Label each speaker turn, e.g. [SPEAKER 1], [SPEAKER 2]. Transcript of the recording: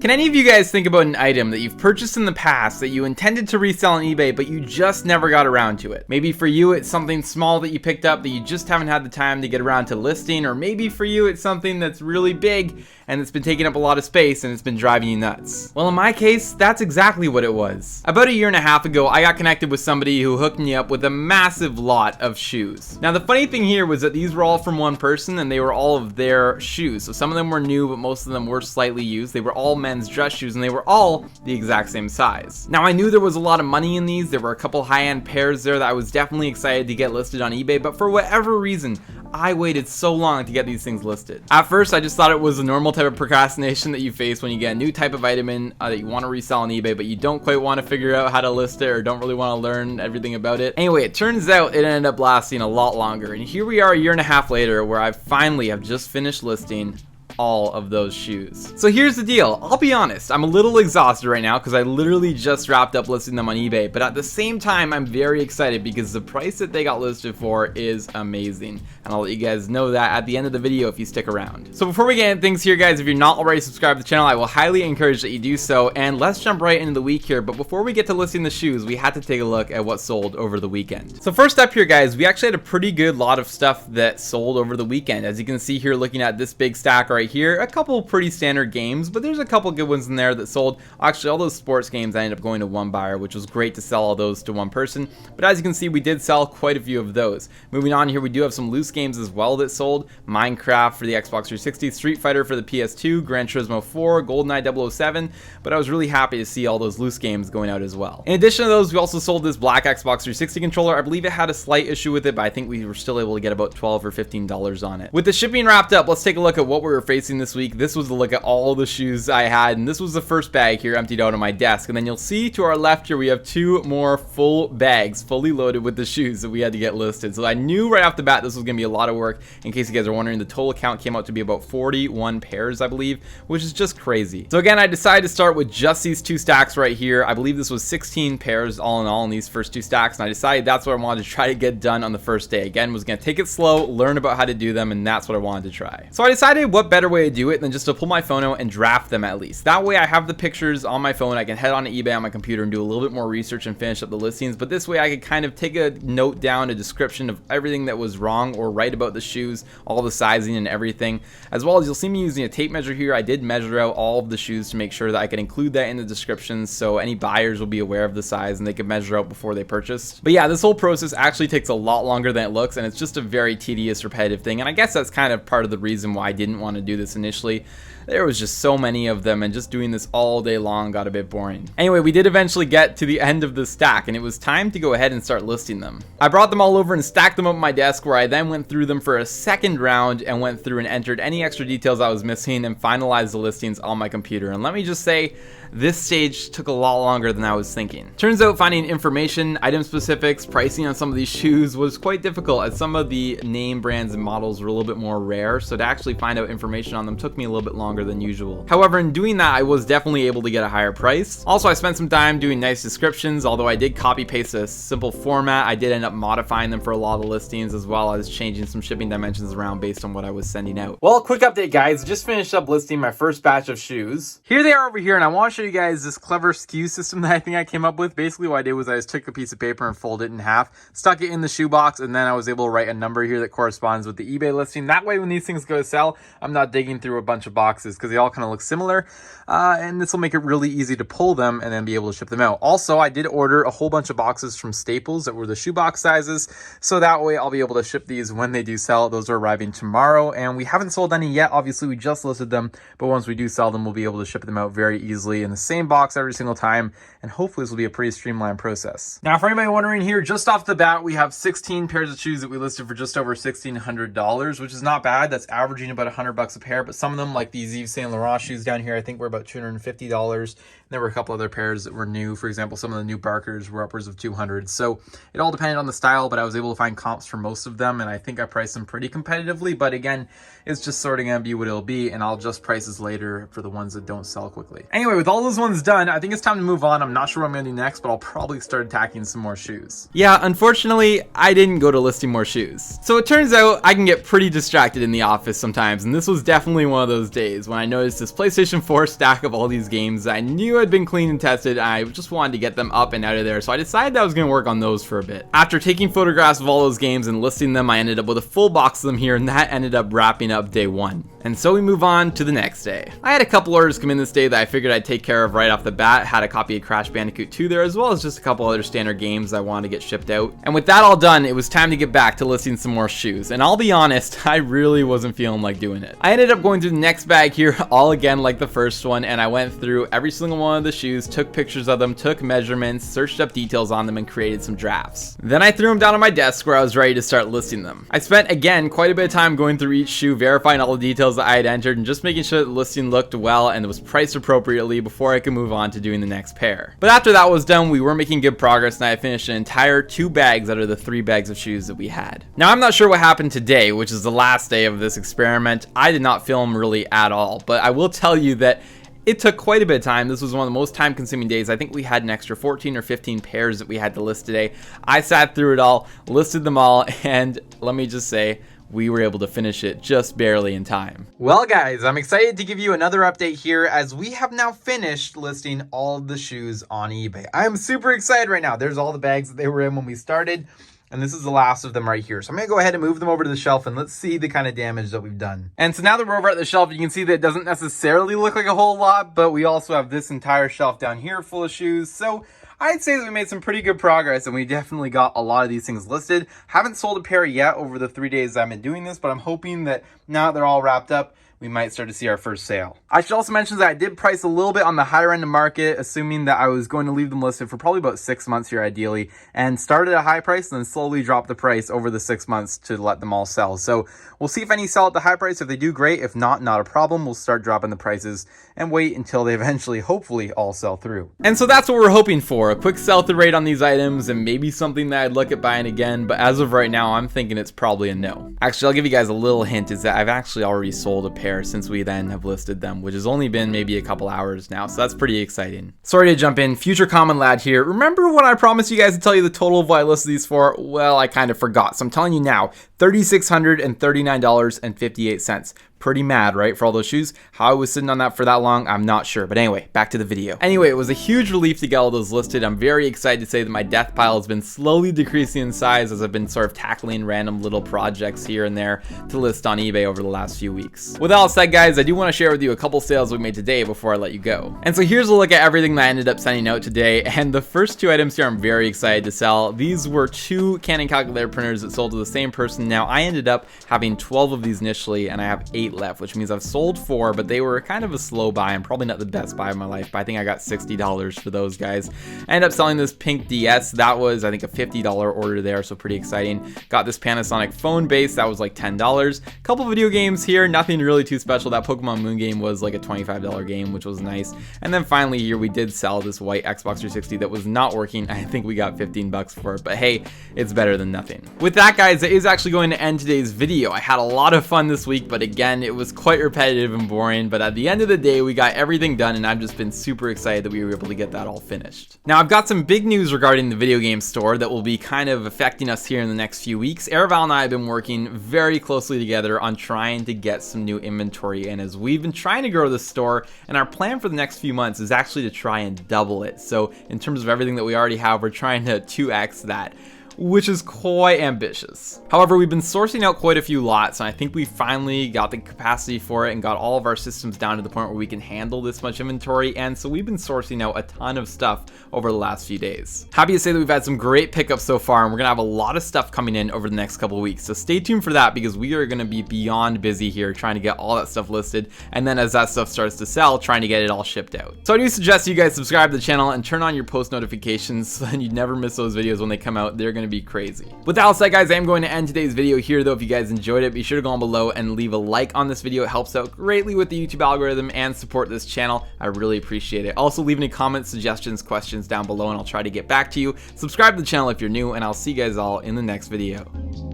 [SPEAKER 1] Can any of you guys think about an item that you've purchased in the past that you intended to resell on eBay, but you just never got around to it? Maybe for you, it's something small that you picked up that you just haven't had the time to get around to listing, or maybe for you, it's something that's really big and it's been taking up a lot of space and it's been driving you nuts. Well, in my case, that's exactly what it was. About a year and a half ago, I got connected with somebody who hooked me up with a massive lot of shoes. Now, the funny thing here was that these were all from one person and they were all of their shoes. So some of them were new, but most of them were slightly used. They were all men's dress shoes and they were all the exact same size. Now, I knew there was a lot of money in these. There were a couple high-end pairs there that I was definitely excited to get listed on eBay, but for whatever reason, I waited so long to get these things listed. At first, I just thought it was a normal type of procrastination that you face when you get a new type of item in that you want to resell on eBay, but you don't quite want to figure out how to list it or don't really want to learn everything about it. Anyway, it turns out it ended up lasting a lot longer, and here we are a year and a half later where I finally have just finished listing all of those shoes. So here's the deal. I'll be honest, I'm a little exhausted right now because I literally just wrapped up listing them on eBay, but at the same time, I'm very excited because the price that they got listed for is amazing. And I'll let you guys know that at the end of the video if you stick around. So before we get into things here, guys, if you're not already subscribed to the channel, I will highly encourage that you do so. And let's jump right into the week here. But before we get to listing the shoes, we had to take a look at what sold over the weekend. So first up here, guys, we actually had a pretty good lot of stuff that sold over the weekend. As you can see here, looking at this big stack right here, a couple pretty standard games, but there's a couple good ones in there that sold. Actually, all those sports games I ended up going to one buyer, which was great to sell all those to one person. But as you can see, we did sell quite a few of those. Moving on here, we do have some loose games as well that sold. Minecraft for the Xbox 360, Street Fighter for the PS2, Gran Turismo 4, GoldenEye 007, but I was really happy to see all those loose games going out as well. In addition to those, we also sold this black Xbox 360 controller. I believe it had a slight issue with it, but I think we were still able to get about $12 or $15 on it. With the shipping wrapped up, let's take a look at what we were facing this week. This was a look at all the shoes I had, and this was the first bag here emptied out on my desk. And then you'll see to our left here, we have two more full bags, fully loaded with the shoes that we had to get listed. So I knew right off the bat this was going to be a lot of work. In case you guys are wondering, the total count came out to be about 41 pairs, I believe, which is just crazy. So again, I decided to start with just these two stacks right here. I believe this was 16 pairs all in all in these first two stacks, and I decided that's what I wanted to try to get done on the first day. Again, was going to take it slow, learn about how to do them, and that's what I wanted to try. So I decided what better way to do it than just to pull my phone out and draft them at least. That way I have the pictures on my phone. I can head on to eBay on my computer and do a little bit more research and finish up the listings, but this way I could kind of take a note down, a description of everything that was wrong or right about the shoes, all the sizing and everything, as well as you'll see me using a tape measure here. I did measure out all of the shoes to make sure that I could include that in the description so any buyers will be aware of the size and they could measure out before they purchased. But yeah, this whole process actually takes a lot longer than it looks, and it's just a very tedious, repetitive thing, and I guess that's kind of part of the reason why I didn't want to do this initially. There was just so many of them, and just doing this all day long got a bit boring. Anyway, we did eventually get to the end of the stack, and it was time to go ahead and start listing them. I brought them all over and stacked them up on my desk, where I then went through them for a second round and went through and entered any extra details I was missing and finalized the listings on my computer. And let me just say, this stage took a lot longer than I was thinking. Turns out finding information, item specifics, pricing on some of these shoes was quite difficult, as some of the name brands and models were a little bit more rare, so to actually find out information on them took me a little bit longer than usual. However, in doing that, I was definitely able to get a higher price. Also, I spent some time doing nice descriptions. Although I did copy paste a simple format, I did end up modifying them for a lot of the listings, as well as changing some shipping dimensions around based on what I was sending out. Well, quick update, guys. Just finished up listing my first batch of shoes. Here they are over here, and I want to show you guys this clever SKU system that I think I came up with. Basically, what I did was I just took a piece of paper and folded it in half, stuck it in the shoebox, and then I was able to write a number here that corresponds with the eBay listing. That way, when these things go to sell, I'm not digging through a bunch of boxes because they all kind of look similar, and this will make it really easy to pull them and then be able to ship them out. Also, I did order a whole bunch of boxes from Staples that were the shoebox sizes, so that way I'll be able to ship these when they do sell. Those are arriving tomorrow, and we haven't sold any yet. Obviously, we just listed them, but once we do sell them, we'll be able to ship them out very easily in the same box every single time, and hopefully this will be a pretty streamlined process. Now, for anybody wondering here, just off the bat, we have 16 pairs of shoes that we listed for just over $1,600, which is not bad. That's averaging about $100 a pair, but some of them, like these Yves Saint Laurent shoes down here, I think were about $250. And there were a couple other pairs that were new. For example, some of the new Barkers were upwards of $200. So it all depended on the style, but I was able to find comps for most of them, and I think I priced them pretty competitively. But again, it's just sort of gonna be what it'll be, and I'll adjust prices later for the ones that don't sell quickly. Anyway, with all those ones done, I think it's time to move on. I'm not sure what I'm gonna do next, but I'll probably start attacking some more shoes. Yeah, unfortunately, I didn't go to listing more shoes. So it turns out I can get pretty distracted in the office sometimes, and this was definitely one of those days. days when I noticed this PlayStation 4 stack of all these games I knew had been cleaned and tested. I just wanted to get them up and out of there, so I decided I was going to work on those for a bit. After taking photographs of all those games and listing them, I ended up with a full box of them here, and that ended up wrapping up day 1. And so we move on to the next day. I had a couple orders come in this day that I figured I'd take care of right off the bat. Had a copy of Crash Bandicoot 2 there, as well as just a couple other standard games I wanted to get shipped out. And with that all done, it was time to get back to listing some more shoes. And I'll be honest, I really wasn't feeling like doing it. I ended up going through the next bag here, all again like the first one, and I went through every single one of the shoes, took pictures of them, took measurements, searched up details on them, and created some drafts. Then I threw them down on my desk where I was ready to start listing them. I spent, again, quite a bit of time going through each shoe, verifying all the details that I had entered, and just making sure that the listing looked well and it was priced appropriately before I could move on to doing the next pair. But after that was done, we were making good progress, and I finished an entire 2 bags out of the 3 bags of shoes that we had. Now, I'm not sure what happened today, which is the last day of this experiment. I did not film really at all, but I will tell you that it took quite a bit of time. This was one of the most time-consuming days. I think we had an extra 14 or 15 pairs that we had to list today. I sat through it all, listed them all, and let me just say, we were able to finish it just barely in time. Well guys, I'm excited to give you another update here as we have now finished listing all of the shoes on eBay. I am super excited right now. There's all the bags that they were in when we started, and this is the last of them right here. So I'm gonna go ahead and move them over to the shelf, and let's see the kind of damage that we've done. And so now that we're over at the shelf, you can see that it doesn't necessarily look like a whole lot, but we also have this entire shelf down here full of shoes. So I'd say that we made some pretty good progress, and we definitely got a lot of these things listed. Haven't sold a pair yet over the 3 days I've been doing this, but I'm hoping that now that they're all wrapped up, we might start to see our first sale. I should also mention that I did price a little bit on the higher end of market, assuming that I was going to leave them listed for probably about 6 months here ideally, and started at a high price and then slowly dropped the price over the 6 months to let them all sell. So we'll see if any sell at the high price. If they do, great. If not, not a problem. We'll start dropping the prices and wait until they eventually, hopefully, all sell through. And so that's what we're hoping for, a quick sell-through rate on these items and maybe something that I'd look at buying again, but as of right now, I'm thinking it's probably a no. Actually, I'll give you guys a little hint, is that I've actually already sold a pair since we then have listed them, which has only been maybe a couple hours now, so that's pretty exciting. Sorry to jump in, future common lad here. Remember when I promised you guys to tell you the total of what I listed these for? Well, I kind of forgot, so I'm telling you now, $3,639.58. Pretty mad, right, for all those shoes? How I was sitting on that for that long, I'm not sure. But anyway, back to the video. Anyway, it was a huge relief to get all those listed. I'm very excited to say that my death pile has been slowly decreasing in size as I've been sort of tackling random little projects here and there to list on eBay over the last few weeks. With that all said, guys, I do want to share with you a couple sales we made today before I let you go. And so here's a look at everything that I ended up sending out today. And the first 2 items here I'm very excited to sell. These were 2 Canon calculator printers that sold to the same person. Now, I ended up having 12 of these initially, and I have 8 left, which means I've sold 4, but they were kind of a slow buy and probably not the best buy of my life, but I think I got $60 for those guys. I ended up selling this pink DS. That was, I think, a $50 order there, so pretty exciting. Got this Panasonic phone base. That was like $10. A couple video games here, nothing really too special. That Pokemon Moon game was like a $25 game, which was nice. And then finally here, we did sell this white Xbox 360 that was not working. I think we got 15 bucks for it, but hey, it's better than nothing. With that, guys, it is actually going to end today's video. I had a lot of fun this week, but again, it was quite repetitive and boring, but at the end of the day, we got everything done, and I've just been super excited that we were able to get that all finished. Now, I've got some big news regarding the video game store that will be kind of affecting us here in the next few weeks. Araval and I have been working very closely together on trying to get some new inventory in, as we've been trying to grow the store, and our plan for the next few months is actually to try and double it. So in terms of everything that we already have, we're trying to 2x that, which is quite ambitious. However, we've been sourcing out quite a few lots, and I think we finally got the capacity for it and got all of our systems down to the point where we can handle this much inventory, and so we've been sourcing out a ton of stuff over the last few days. Happy to say that we've had some great pickups so far, and we're gonna have a lot of stuff coming in over the next couple of weeks, so stay tuned for that, because we are gonna be beyond busy here trying to get all that stuff listed, and then as that stuff starts to sell, trying to get it all shipped out. So I do suggest you guys subscribe to the channel and turn on your post notifications so then you never miss those videos when they come out. They're gonna be crazy. With that all said, guys, I am going to end today's video here, though. If you guys enjoyed it, be sure to go on below and leave a like on this video. It helps out greatly with the YouTube algorithm and support this channel. I really appreciate it. Also, leave any comments, suggestions, questions down below, and I'll try to get back to you. Subscribe to the channel if you're new, and I'll see you guys all in the next video.